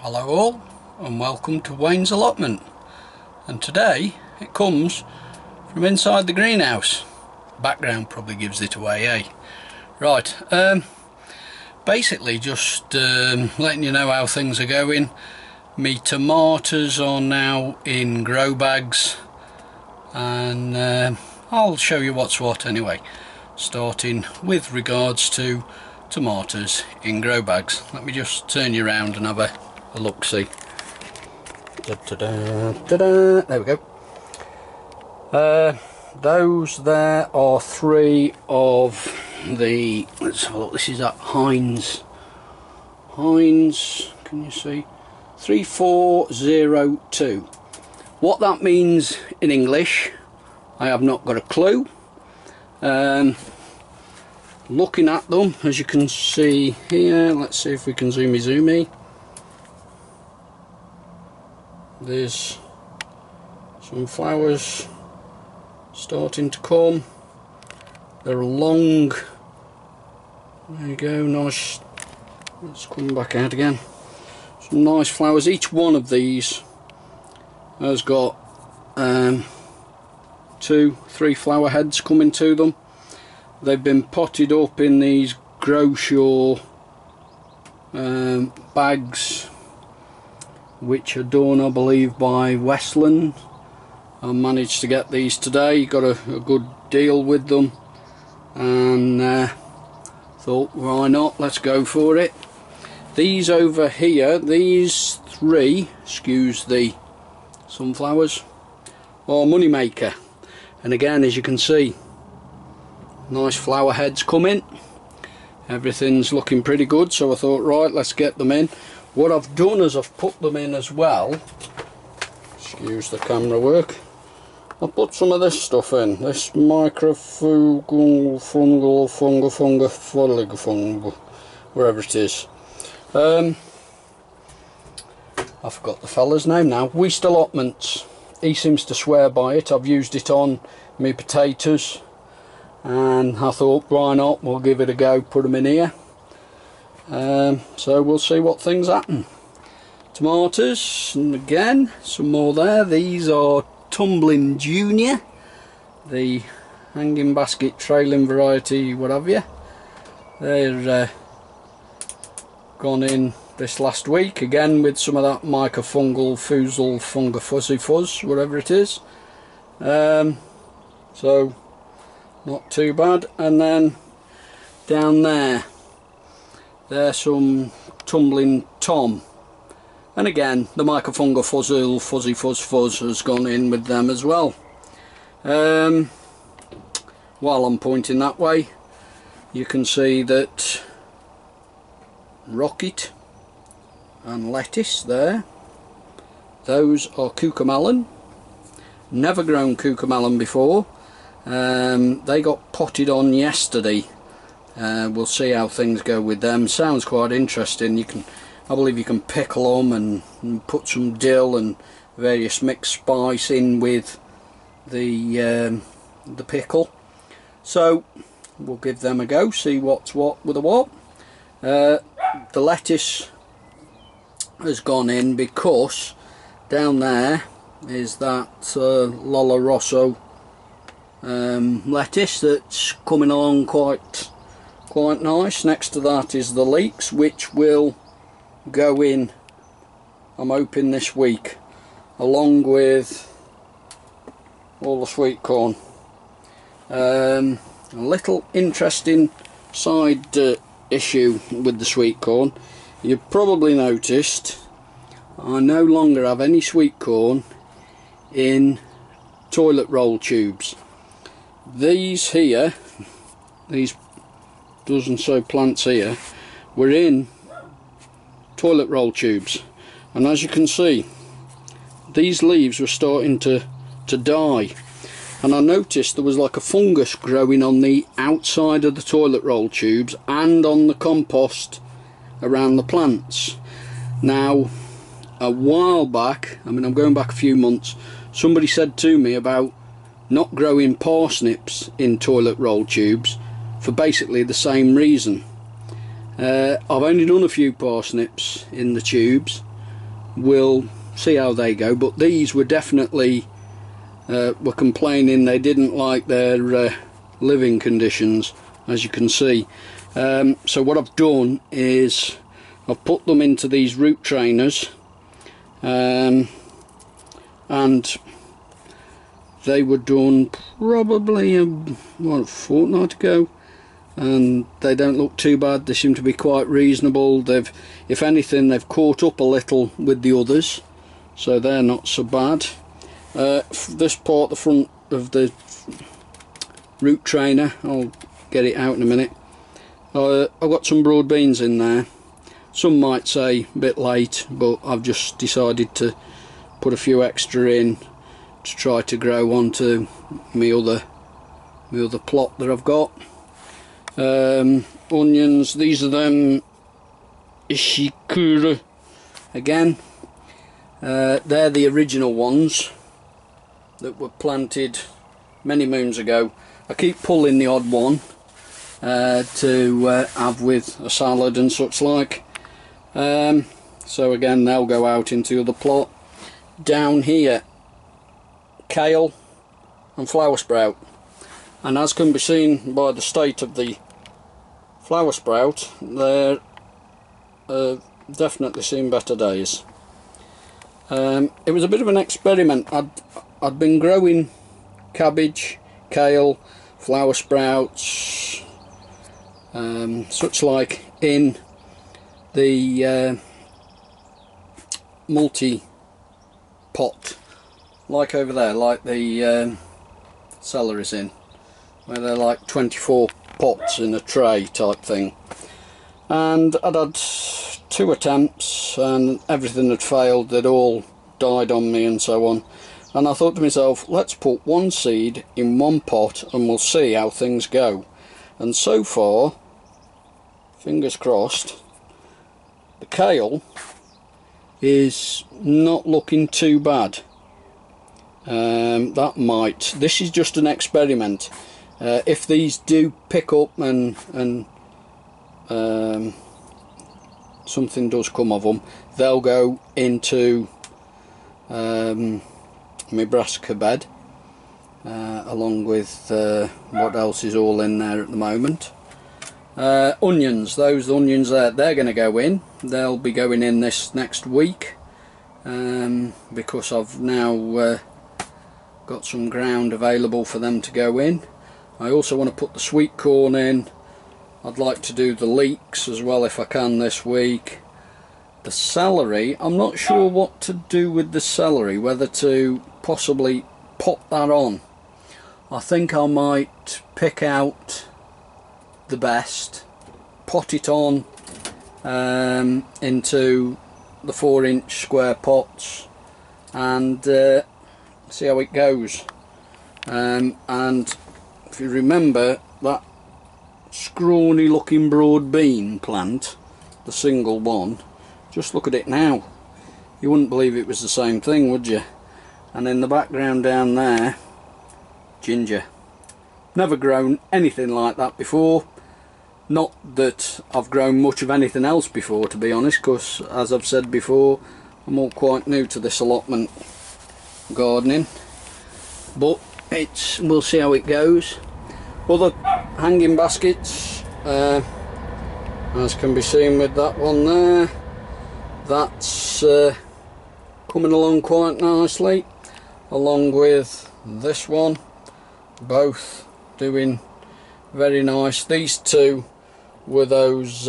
Hello all and welcome to Wayne's Allotment, and today it comes from inside the greenhouse. Background probably gives it away, eh? Right, basically just letting you know how things are going. Me tomatoes are now in grow bags, and I'll show you what's what anyway, starting with regards to tomatoes in grow bags. Let me just turn you around and have a look see. There we go. Those there are three of the, let's have a look, this is at Heinz, can you see, 3402. What that means in English I have not got a clue. Looking at them, as you can see here, let's see if we can zoomy. There's some flowers starting to come. They're long. There you go, nice. Let's come back out again. Some nice flowers. Each one of these has got 2-3 flower heads coming to them. They've been potted up in these Growshaw bags, which are done, I believe, by Westland. I managed to get these today, got a good deal with them, and thought, why not, let's go for it. These over here, these three, excuse the sunflowers, are Moneymaker, and again, as you can see, nice flower heads coming. Everything's looking pretty good, so I thought, right, let's get them in. What I've done is I've put them in as well, excuse the camera work, I've put some of this stuff in, this microfungal, wherever it is. I forgot the fella's name now. Weast Allotments. He seems to swear by it. I've used it on my potatoes, and I thought, why not, we'll give it a go, put them in here. So we'll see what things happen. Tomatoes, and again some more there. These are Tumbling Junior, the hanging basket trailing variety, what have you. They're gone in this last week again with some of that microfungal funga fuzzy fuzz, whatever it is. So not too bad. And then down there's some Tumbling Tom, and again the microfungal fuzzy fuzz has gone in with them as well. While I'm pointing that way, you can see that Rocket and Lettuce there, those are Cucamelon. Never grown Cucamelon before. They got potted on yesterday. We'll see how things go with them. Sounds quite interesting. I believe you can pickle them and put some dill and various mixed spice in with the pickle. So we'll give them a go, see what's what with the what. The lettuce has gone in because down there is that Lola Rosso lettuce that's coming along quite nice. Next to that is the leeks, which will go in, I'm hoping, this week, along with all the sweet corn. A little interesting side issue with the sweet corn. You've probably noticed I no longer have any sweet corn in toilet roll tubes. These here, these dozen so plants here, were in toilet roll tubes, and as you can see, these leaves were starting to die, and I noticed there was like a fungus growing on the outside of the toilet roll tubes and on the compost around the plants. Now, a while back, I mean I'm going back a few months, somebody said to me about not growing parsnips in toilet roll tubes for basically the same reason. I've only done a few parsnips in the tubes, we'll see how they go. But these were definitely were complaining they didn't like their living conditions, as you can see. So what I've done is I've put them into these root trainers, and they were done probably a fortnight ago, and they don't look too bad. They seem to be quite reasonable. They've, if anything, they've caught up a little with the others, so they're not so bad. This part, the front of the root trainer, I'll get it out in a minute. I've got some broad beans in there. Some might say a bit late, but I've just decided to put a few extra in to try to grow onto my other plot that I've got. Onions, these are them Ishikura again. They're the original ones that were planted many moons ago. I keep pulling the odd one to have with a salad and such like. So again, they'll go out into the plot. Down here, kale and flower sprout, and as can be seen by the state of the flower sprout, they're definitely seen better days. It was a bit of an experiment. I'd been growing cabbage, kale, flower sprouts, such like in the multi-pot, like over there, like the celery's in, where they're like 24 pots in a tray type thing. And I'd had 2 attempts and everything had failed. They'd all died on me and so on. And I thought to myself, let's put one seed in one pot and we'll see how things go. And so far, fingers crossed, the kale is not looking too bad. This is just an experiment. If these do pick up and something does come of them, they'll go into my brassica bed, along with what else is all in there at the moment. Onions, those onions there, they're going to go in. They'll be going in this next week, because I've now got some ground available for them to go in. I also want to put the sweet corn in. I'd like to do the leeks as well if I can this week. The celery, I'm not sure what to do with the celery, whether to possibly pop that on. I think I might pick out the best, pot it on into the 4-inch square pots and see how it goes. And if you remember that scrawny looking broad bean plant, the single one, just look at it now. You wouldn't believe it was the same thing, would you? And in the background down there, ginger. Never grown anything like that before. Not that I've grown much of anything else before, to be honest, because as I've said before, I'm all quite new to this allotment gardening. But we'll see how it goes. Other hanging baskets, as can be seen with that one there, that's coming along quite nicely, along with this one, both doing very nice. These two were those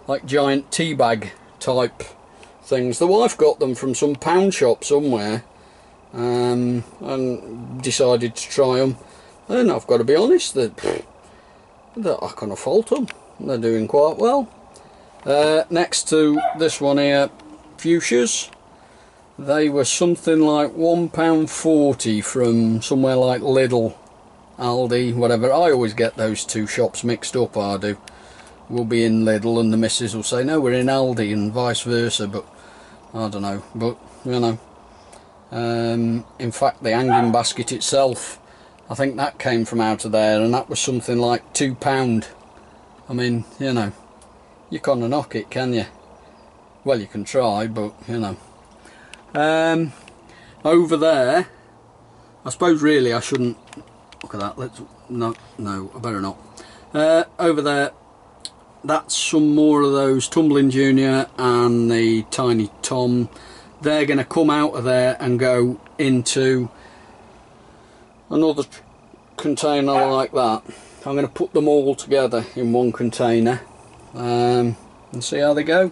like giant tea bag type things. The wife got them from some pound shop somewhere, and decided to try them, and I've got to be honest that I can't fault them. They're doing quite well. Next to this one here, fuchsias, they were something like £1.40 from somewhere like Lidl, Aldi, whatever. I always get those two shops mixed up, I do. We'll be in Lidl and the missus will say no, we're in Aldi, and vice versa, but I don't know. But you know, in fact the hanging basket itself, I think that came from out of there, and that was something like £2. I mean, you know, you can't knock it, can you? Well, you can try, but you know. Over there, I suppose really I shouldn't look at that. No, I better not. Over there, that's some more of those Tumbling Junior and the Tiny Tom. They're going to come out of there and go into another container like that. I'm going to put them all together in one container and see how they go.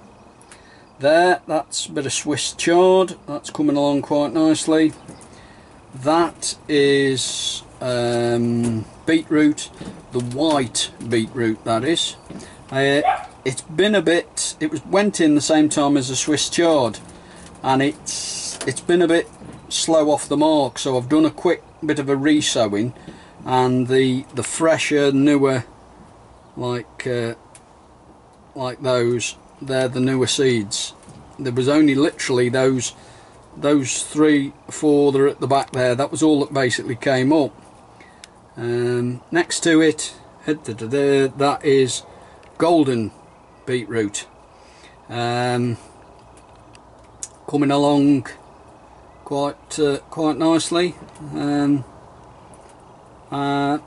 There, that's a bit of Swiss chard, that's coming along quite nicely. That is beetroot, the white beetroot that is. It's been a bit, went in the same time as the Swiss chard, and it's been a bit slow off the mark, so I've done a quick bit of a re-sowing, and the fresher, newer, like those, they're the newer seeds. There was only literally those 3, 4 that are at the back there. That was all that basically came up. Next to it, that is golden beetroot, coming along quite nicely. What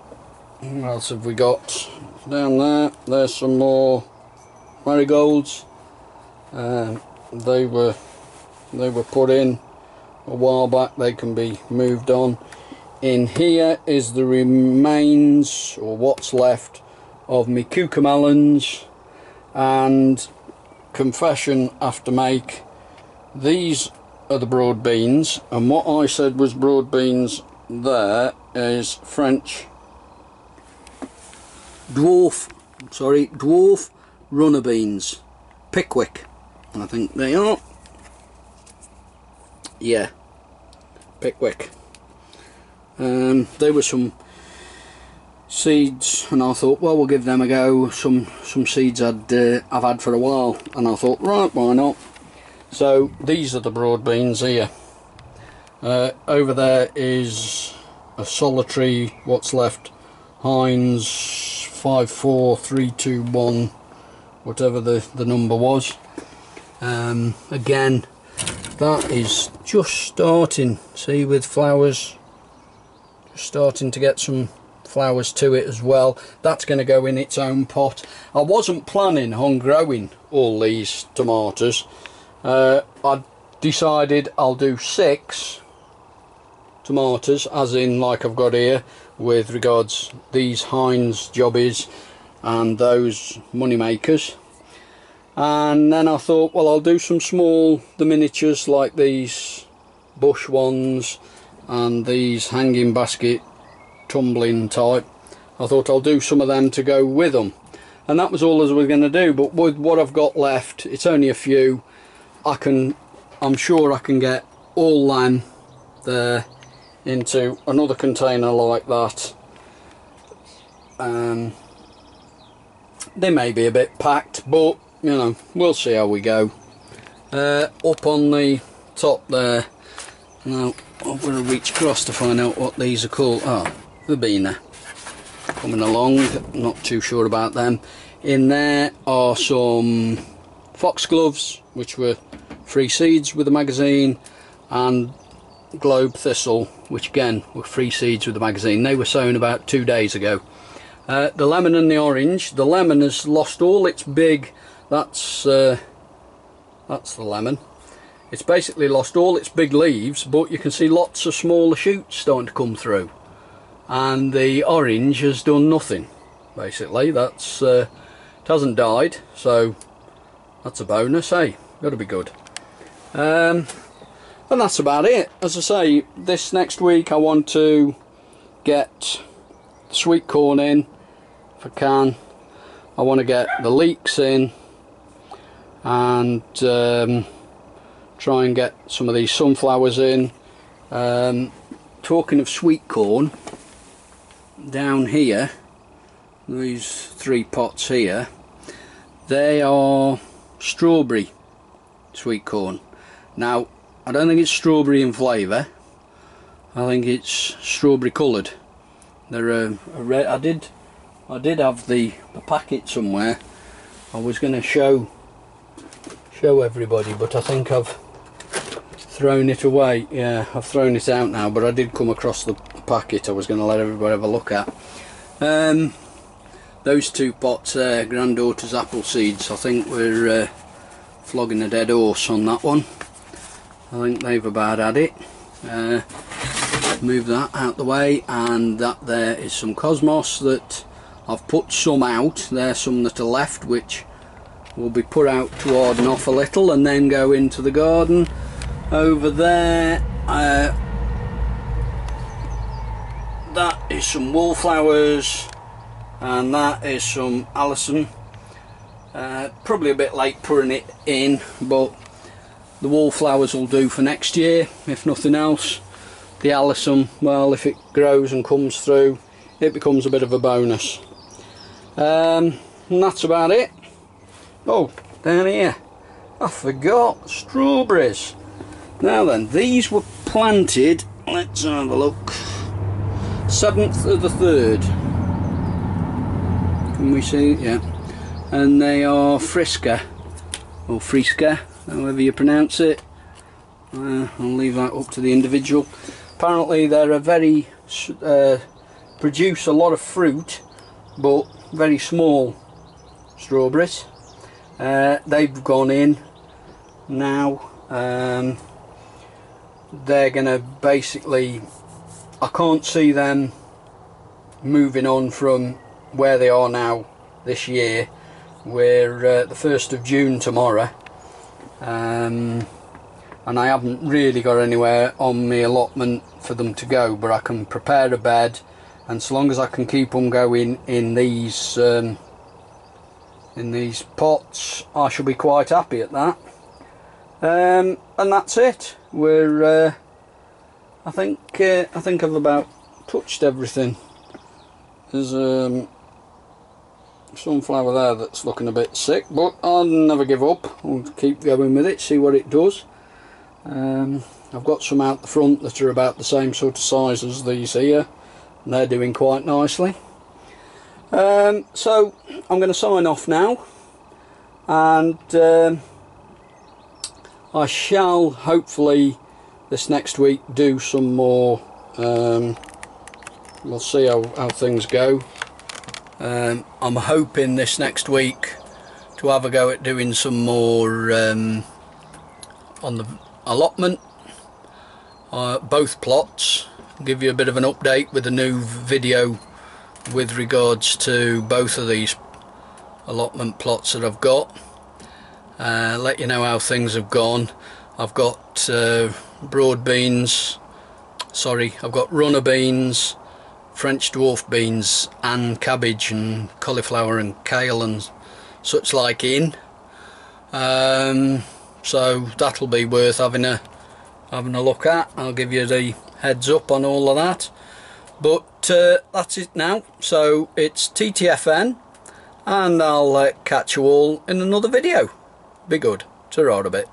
else have we got down there? There's some more marigolds. They were put in a while back. They can be moved on. In here is the remains, or what's left, of my cucamelons. And confession I have to make, these are the broad beans, and what I said was broad beans there is French dwarf runner beans, Pickwick, I think they are. Yeah, Pickwick. There were some seeds, and I thought, well, we'll give them a go. Some seeds I've had for a while, and I thought, right, why not? So these are the broad beans here. Over there is a solitary, what's left, Heinz 54321, whatever the number was. Again, that is just starting, see, with flowers, just starting to get some flowers to it as well. That's going to go in its own pot. I wasn't planning on growing all these tomatoes. I decided I'll do 6 tomatoes, as in like I've got here, with regards these Heinz jobbies and those money makers. And then I thought, well, I'll do some small, the miniatures, like these bush ones and these hanging basket tumbling type. I thought I'll do some of them to go with them, and that was all I was going to do. But with what I've got left, it's only a few. I'm sure I can get all them there into another container like that. They may be a bit packed, but you know, we'll see how we go. Up on the top there, now I'm going to reach across to find out what these are called. Oh, the beaner coming along, not too sure about them. In there are some foxgloves, which were free seeds with the magazine, and globe thistle, which again were free seeds with the magazine. They were sown about 2 days ago. The lemon and the orange. The lemon has lost all its big, that's the lemon. It's basically lost all its big leaves, but you can see lots of smaller shoots starting to come through. And the orange has done nothing, basically. That's it hasn't died, so that's a bonus, eh? Got to be good. And that's about it. As I say, this next week I want to get sweet corn in, if I can. I want to get the leeks in, and try and get some of these sunflowers in. Talking of sweet corn, down here, these 3 pots here, they are strawberry sweet corn. Now, I don't think it's strawberry in flavour. I think it's strawberry coloured. They're a red. I did have the packet somewhere. I was going to show show everybody, but I think I've thrown it away. Yeah, I've thrown it out now, but I did come across the packet I was going to let everybody have a look at. Those 2 pots there, granddaughter's apple seeds. I think we're flogging a dead horse on that one. I think they've about had it. Move that out the way, and that there is some cosmos that I've put some out. There's some that are left which will be put out to harden off a little and then go into the garden. Over there, that is some wallflowers, and that is some Allotment. Probably a bit late putting it in, but the wallflowers will do for next year if nothing else. The Allotment, well, if it grows and comes through, it becomes a bit of a bonus. And that's about it. Oh, down here, I forgot strawberries. Now then, these were planted, let's have a look, 7th of the 3rd. Can we see it? Yeah. And they are Friska, or Friska, however you pronounce it. I'll leave that up to the individual. Apparently they're a very, produce a lot of fruit, but very small strawberries. They've gone in now. They're gonna basically, I can't see them moving on from where they are now this year. We're the 1st of June tomorrow, and I haven't really got anywhere on my allotment for them to go, but I can prepare a bed, and so long as I can keep them going in these pots, I shall be quite happy at that. And that's it. We're I think I've about touched everything. There's sunflower there that's looking a bit sick, but I'll never give up. I'll keep going with it, see what it does. I've got some out the front that are about the same sort of size as these here, and they're doing quite nicely. So I'm going to sign off now, and I shall hopefully this next week do some more. We'll see how things go. I'm hoping this next week to have a go at doing some more on the allotment, both plots. Give you a bit of an update with a new video with regards to both of these allotment plots that I've got. Let you know how things have gone. I've got broad beans, sorry, I've got runner beans, French dwarf beans and cabbage and cauliflower and kale and such like in. So that'll be worth having a look at. I'll give you the heads up on all of that. But that's it now. So it's TTFN, and I'll catch you all in another video. Be good. Ta-ra a bit.